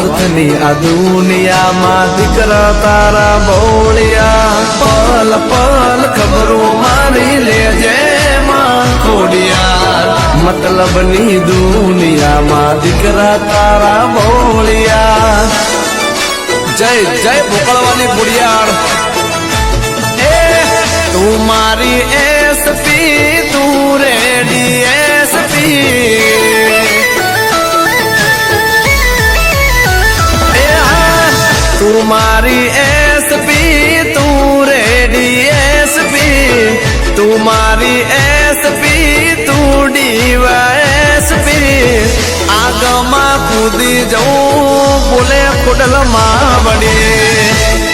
સ્વાર્થની આ દુનિયામાં દીકરા તારા બોળિયા પલ પલ ખબરો મારી લેજે માં ખોડિયાર મતલબની દુનિયામાં દીકરા તારા બોળિયા જય જય ભોકળવાની ખોડિયાર તું મારી એસપી તું રેડી એસપી તું મારી એસપી તું રેડી એસપી તું મારી એસપી તું ડીવાયએસપી આગમાં કૂદી જવું બોલે ખોડલમાં વડે